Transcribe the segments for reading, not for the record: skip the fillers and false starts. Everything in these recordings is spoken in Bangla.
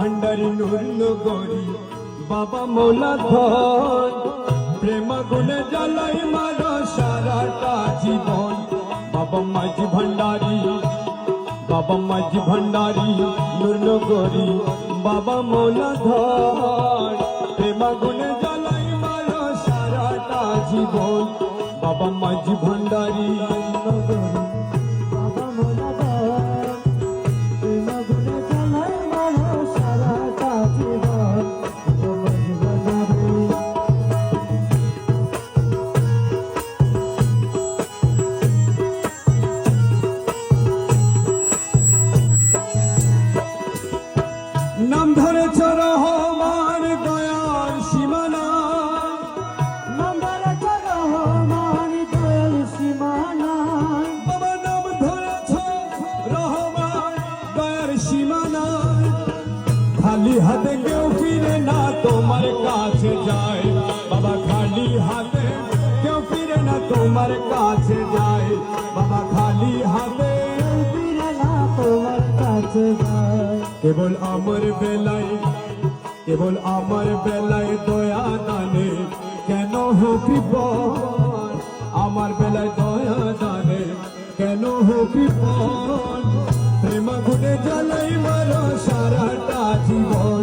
ভান্ডারি নূর নগরী বাবা মৌলা ধন প্রেম গুণে জ্বালাই মারা সারাটা জীবন বাবা মাঝি ভান্ডারি নূর নগরী বাবা মৌলা ধন প্রেম গুণে জ্বালাই মারা সারাটা জীবন বাবা মাঝি ভান্ডারি নগরী নাম ধরেছ রহমান দয়ার সীমানা নাম ধরেছ রহমান দয়াল সীমানা বাবা নাম ধরেছ রহমান দয়ার সীমানা খালি হাতে কেউ ফিরে না তোমার কাছে যায় বাবা খালি হাতে কেউ ফিরে না তোমার কাছে যায় বাবা খালি হাতে ফিরে না তোমার কাছে যায় কেবল আমার বেলায় দয়া দানে কেন হো কৃপণ আমার বেলায় দয়া দানে কেন হো কৃপণ প্রেম গুণে জ্বালাই মারো সারাটা জীবন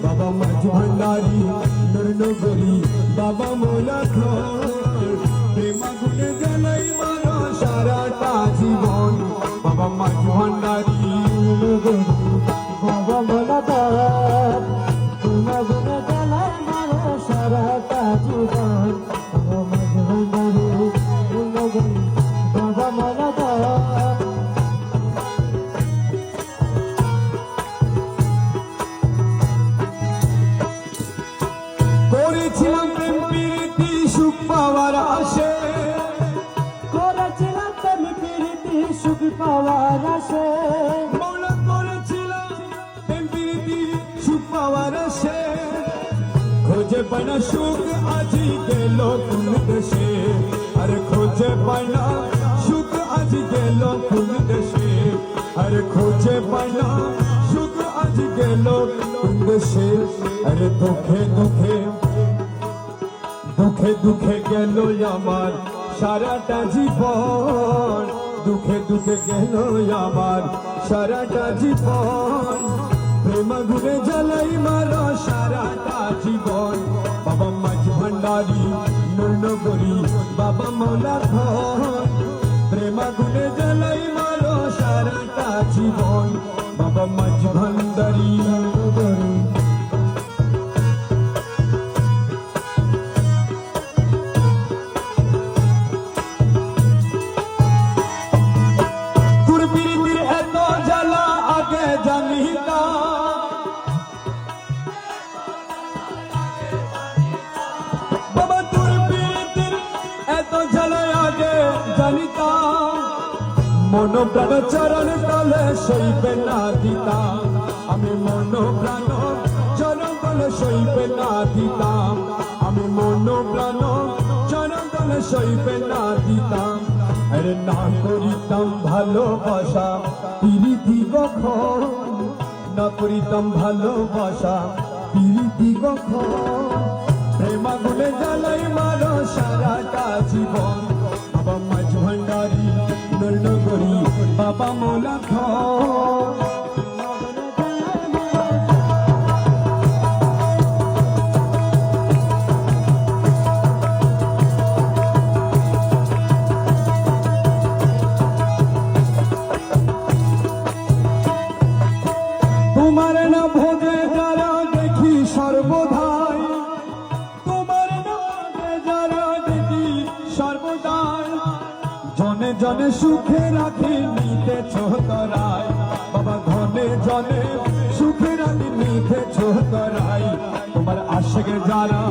বাবা মাঝি ভান্ডারি নূর নগরী বাবা মৌলা ধন প্রেম গুণে জ্বালাই মারো সারাটা জীবন বাবা মাঝি ভান্ডারি বাবা মৌলা ধন তোমার গুণে জ্বালাই মারো সারাটা জীবন বাবা মৌলা ধন করেছিলাম প্রেম প্রীতি সুখ পাওয়ার আশে করেছিলাম তুমি প্রীতি সুখ পাওয়ার আশে মৌলা করেছিলাম প্রেম প্রীতি সুখ পাওয়ার আশে খোঁজে পায় না সুখ আজি গেল কোন দেশে আরে খোঁজে পায় না সুখ আজি গেল কোন দেশে আরে খোঁজে পায় না সুখ আজি গেল কোন দেশে আরে দুঃখে দুঃখে গেল আমার সারাটা জীবন দুঃখে গেল আমার সারাটা জীবন প্রেম গুণে জ্বালাই মারো সারাটা জীবন বাবা মাঝি ভান্ডারি নূর নগরী বাবা মৌলা ধন প্রেম গুণে জ্বালাই মারো সারাটা জীবন বাবা মাঝি ভান্ডারি নগরী মন প্রাণ চরণ তলে সইবে না দিতাম আমি মন প্রাণ চরণ তলে সইবে না দিতাম আমি মন প্রাণ চরণ তলে সইবে না দিতাম আরে না করিতাম ভালোবাসা প্রীতি কখন না করিতাম ভালোবাসা প্রীতি কখন প্রেম গুণে জ্বালাই মারো সারাটা জীবন বাবা মাঝি ভান্ডারি নূর নগরী বাবা মৌলা ধন তোমার না ভোগে যারা দেখি সর্বদাই তোমার না ভোগে যারা দেখি সর্বদাই জনে জনে সুখে রাখি নিতে ছোটরাই বাবা ঘনে জনে সুখে রাখি নিতে ছোটরাই তোমার আশেকে যারা